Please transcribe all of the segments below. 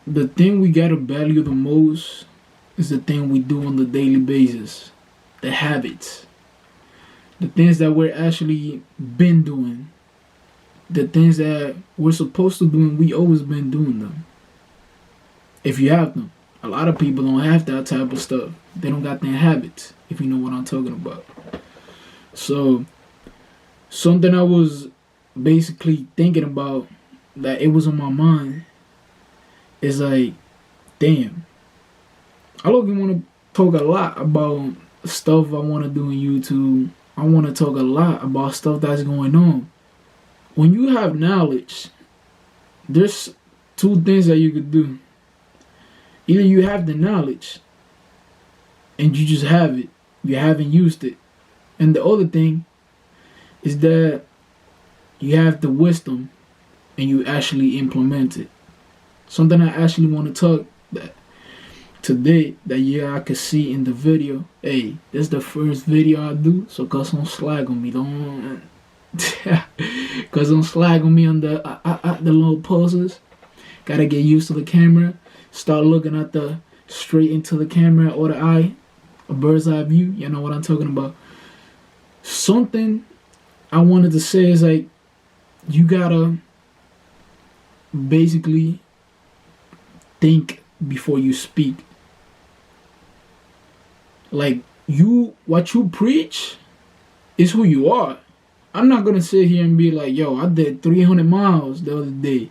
the thing we gotta value the most is the thing we do on the daily basis, the habits, the things that we're actually been doing, the things that we're supposed to do and we always been doing them. If you have them, a lot of people don't have that type of stuff. They don't got their habits, if you know what I'm talking about. So something I was basically thinking about that it was on my mind is like, damn, I look and want to talk a lot about stuff I want to do on YouTube. I want to talk a lot about stuff that's going on. When you have knowledge, there's two things that you could do. Either you have the knowledge and you just have it, you haven't used it. And the other thing is that you have the wisdom and you actually implement it. Something I actually want to talk that today that I could see in the video. Hey, this is the first video I do, so cuz don't slag on me. Don't cuz don't slag on me on the little poses. Gotta get used to the camera. Start looking at the straight into the camera or the eye. A bird's eye view. You know what I'm talking about. Something I wanted to say is like, you gotta basically think before you speak. Like, what you preach is who you are. I'm not gonna sit here and be like, yo, I did 300 miles the other day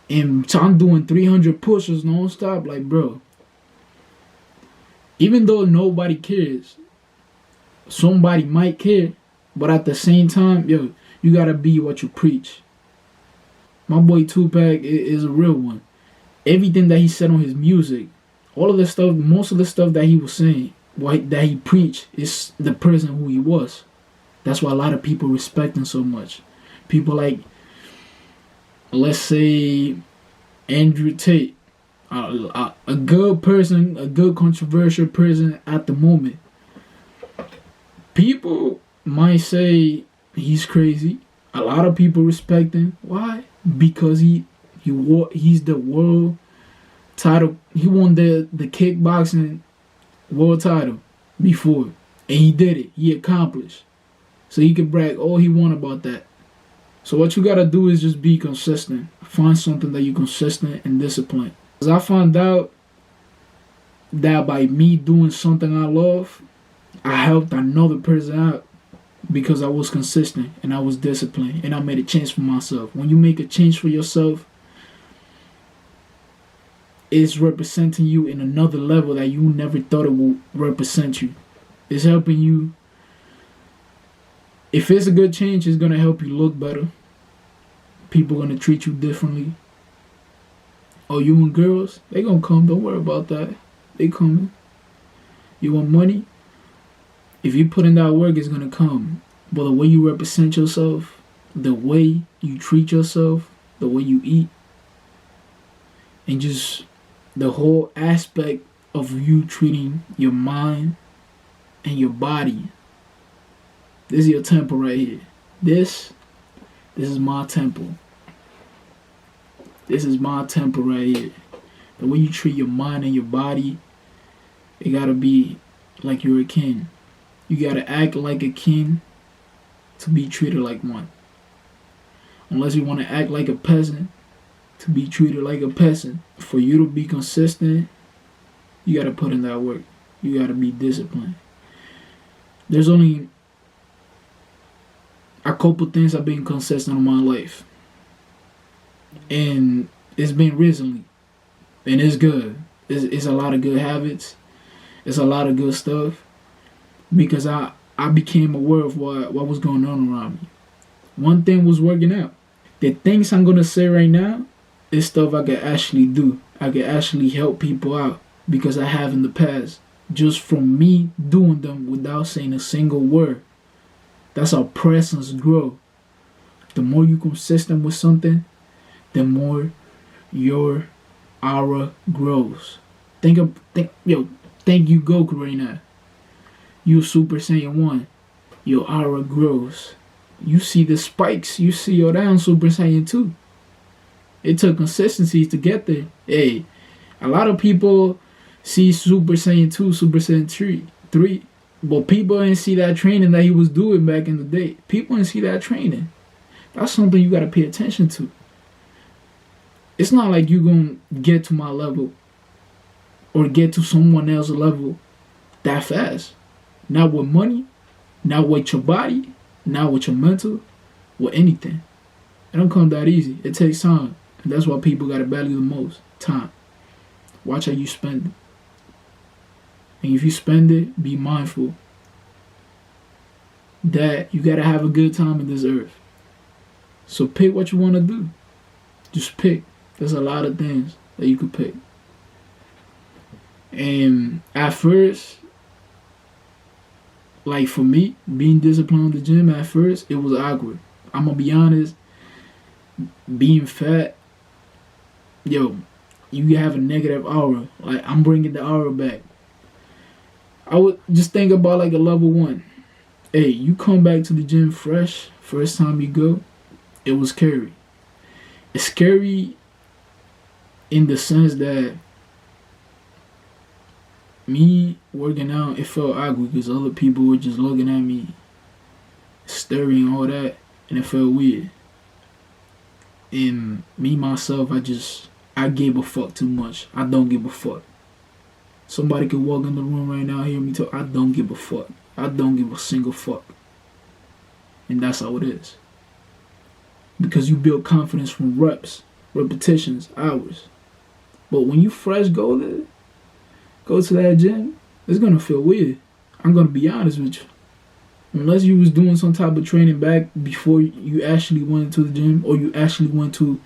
and I'm doing 300 push-ups non-stop. Like, bro, even though nobody cares, somebody might care, but at the same time, yo, you gotta be what you preach. My boy Tupac is a real one. Everything that he said on his music, all of the stuff, most of the stuff that he was saying, that he preached, is the person who he was. That's why a lot of people respect him so much. People like, let's say, Andrew Tate, a good person, a good controversial person at the moment. People might say he's crazy. A lot of people respect him. Why? Because he's the world title. He won the kickboxing world title before, and he did it. He accomplished. So he can brag all he want about that. So what you gotta do is just be consistent. Find something that you're consistent and disciplined. Because I found out that by me doing something I love, I helped another person out because I was consistent and I was disciplined and I made a change for myself. When you make a change for yourself, it's representing you in another level that you never thought it would represent you. It's helping you. If it's a good change, it's going to help you look better. People going to treat you differently. Oh, you and girls, they going to come. Don't worry about that. They coming. You want money? If you put in that work, it's going to come. But the way you represent yourself, the way you treat yourself, the way you eat, and just the whole aspect of you treating your mind and your body. This is your temple right here. This is my temple. This is my temple right here. The way you treat your mind and your body, it gotta be like you're a king. You gotta act like a king to be treated like one. Unless you want to act like a peasant to be treated like a peasant. For you to be consistent, you gotta put in that work. You gotta be disciplined. There's only a couple things I've been consistent in my life, and it's been recently, and it's good. It's a lot of good habits. It's a lot of good stuff because I became aware of what was going on around me. One thing was working out. The things I'm gonna say right now is stuff I can actually do. I can actually help people out because I have in the past, just from me doing them without saying a single word. That's how presence grow. The more you consistent with something, the more your aura grows. Think you Goku right now. You Super Saiyan 1. Your aura grows. You see the spikes. You see your down Super Saiyan 2. It took consistency to get there. Hey, a lot of people see Super Saiyan 2, Super Saiyan 3, but people didn't see that training that he was doing back in the day. People didn't see that training. That's something you got to pay attention to. It's not like you're going to get to my level or get to someone else's level that fast. Not with money, not with your body, not with your mental, with anything. It don't come that easy. It takes time. And that's why people got to value the most. Time. Watch how you spend it. And if you spend it, be mindful that you got to have a good time in this earth. So pick what you want to do. Just pick. There's a lot of things that you could pick. And at first, like for me, being disciplined in the gym at first, it was awkward. I'm going to be honest. Being fat, yo, you have a negative aura. Like, I'm bringing the aura back. I would just think about like a level 1. Hey, you come back to the gym fresh, first time you go, it was scary. It's scary in the sense that me working out, it felt awkward because other people were just looking at me, staring, all that, and it felt weird. And me, myself, I gave a fuck too much. I don't give a fuck. Somebody could walk in the room right now, hear me talk. I don't give a fuck. I don't give a single fuck. And that's how it is. Because you build confidence from reps, repetitions, hours. But when you fresh go to that gym, it's going to feel weird. I'm going to be honest with you. Unless you was doing some type of training back before you actually went to the gym, or you actually went to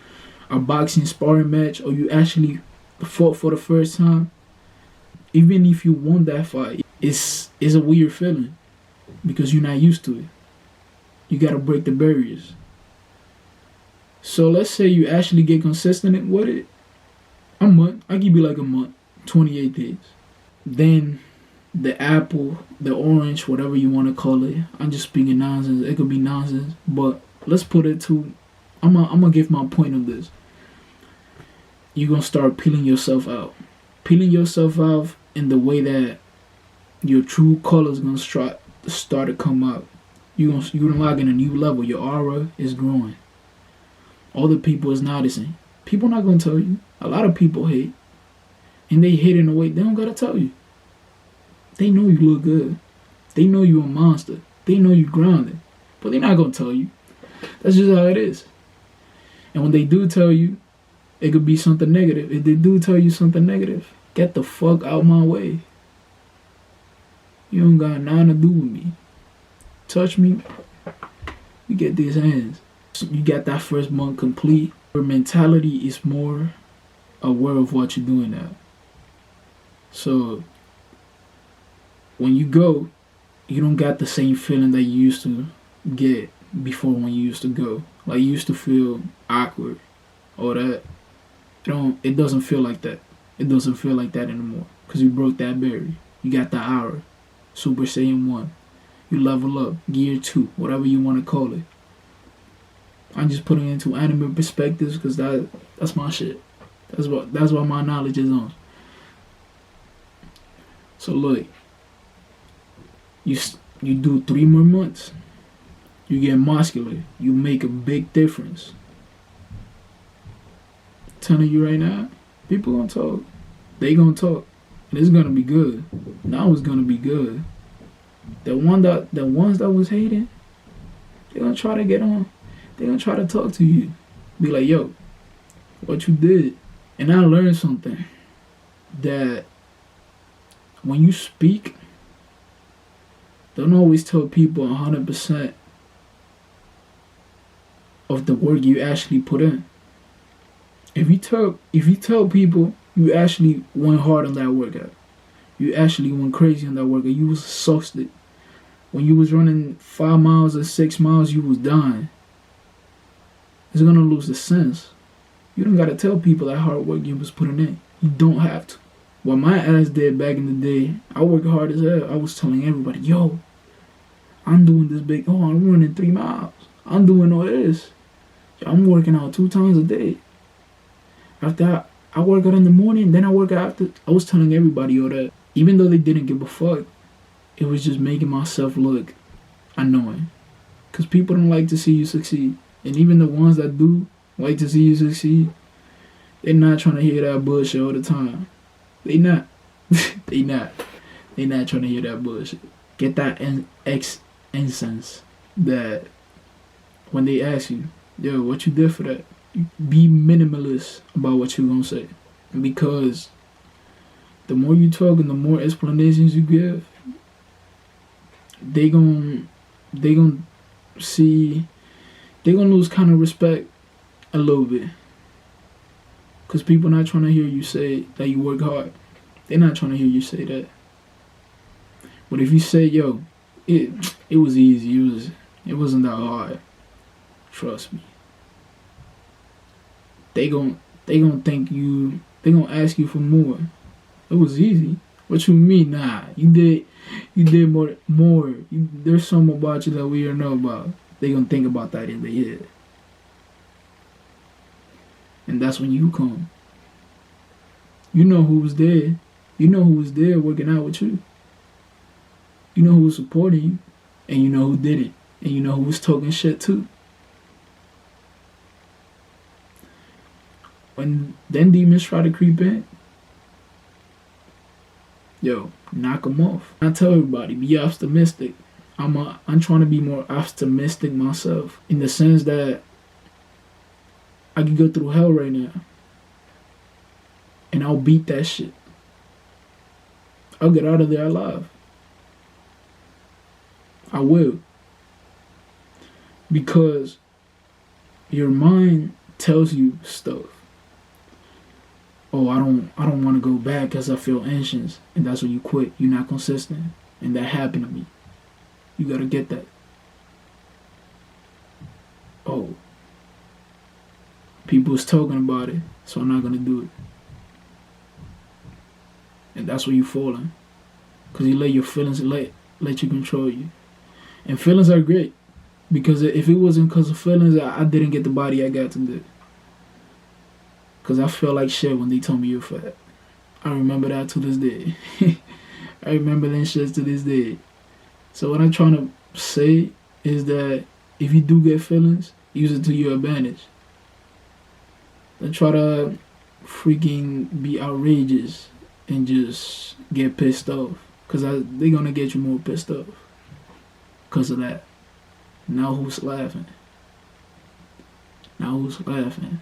a boxing sparring match, or you actually fought for the first time, even if you won that fight, it's a weird feeling because you're not used to it. You got to break the barriers. So let's say you actually get consistent with it. A month. I give you like a month. 28 days. Then the apple, the orange, whatever you want to call it. I'm just speaking nonsense. It could be nonsense. But let's put it to... I'm gonna give my point of this. You're going to start peeling yourself out. Peeling yourself out in the way that your true color is going to start to come out. You're unlocking a new level. Your aura is growing. Other people is noticing. People not going to tell you. A lot of people hate. And they hate in a way they don't got to tell you. They know you look good. They know you're a monster. They know you're grounded. But they're not going to tell you. That's just how it is. And when they do tell you, it could be something negative. If they do tell you something negative, get the fuck out my way. You don't got nothing to do with me. Touch me, you get these hands. So you got that first month complete. Your mentality is more aware of what you're doing now. So when you go, you don't got the same feeling that you used to get before when you used to go. Like, you used to feel awkward or that. It doesn't feel like that. It doesn't feel like that anymore because you broke that barrier. You got the aura. Super Saiyan 1. You level up. Gear 2. Whatever you want to call it. I'm just putting it into anime perspectives because that's my shit. That's what my knowledge is on. So look. You do 3 more months. You get muscular. You make a big difference. I'm telling you right now, people gonna talk. They gonna talk. And it's gonna be good. Now it's gonna be good. The ones that was hating, they're gonna try to get on. They're gonna try to talk to you. Be like, yo, what you did. And I learned something. That when you speak, don't always tell people 100% of the work you actually put in. If you tell people you actually went hard on that workout, you actually went crazy on that workout, you was exhausted. When you was running 5 miles or 6 miles, you was dying. It's gonna lose the sense. You don't gotta tell people that hard work you was putting in. You don't have to. What my ass did back in the day, I worked hard as hell. I was telling everybody, yo, I'm doing this big, I'm running 3 miles. I'm doing all this. I'm working out 2 times a day. After I work out in the morning, then I work out after. I was telling everybody all that. Even though they didn't give a fuck, it was just making myself look annoying. Because people don't like to see you succeed. And even the ones that do like to see you succeed, they're not trying to hear that bullshit all the time. They not. They not. They not trying to hear that bullshit. Get that incense that when they ask you, yo, what you did for that? Be minimalist about what you gonna say. Because the more you talk and the more explanations you give, they gon' see, they gonna lose kind of respect a little bit. Because people not trying to hear you say that you work hard. They're not trying to hear you say that. But if you say, yo, it was easy, it wasn't that hard, trust me, they gon' think you, they gon' ask you for more. It was easy. What you mean? Nah, you did more. There's something about you that we don't know about. They gonna think about that in their head. And that's when you come. You know who was there. You know who was there working out with you. You know who was supporting you. And you know who did it. And you know who was talking shit too. When then demons try to creep in, yo, knock them off. I tell everybody, be optimistic. I'm trying to be more optimistic myself. In the sense that I can go through hell right now. And I'll beat that shit. I'll get out of there alive. I will. Because your mind tells you stuff. Oh, I don't want to go back because I feel anxious. And that's when you quit. You're not consistent. And that happened to me. You gotta get that. Oh. People's talking about it, so I'm not gonna do it. And that's where you falling. Because you let your feelings let you control you. And feelings are great. Because if it wasn't because of feelings, I didn't get the body I got today. Because I felt like shit when they told me you're fat. I remember that to this day. I remember them shits to this day. So what I'm trying to say is that if you do get feelings, use it to your advantage. Don't try to freaking be outrageous and just get pissed off. Because they're going to get you more pissed off. Because of that. Now who's laughing? Now who's laughing?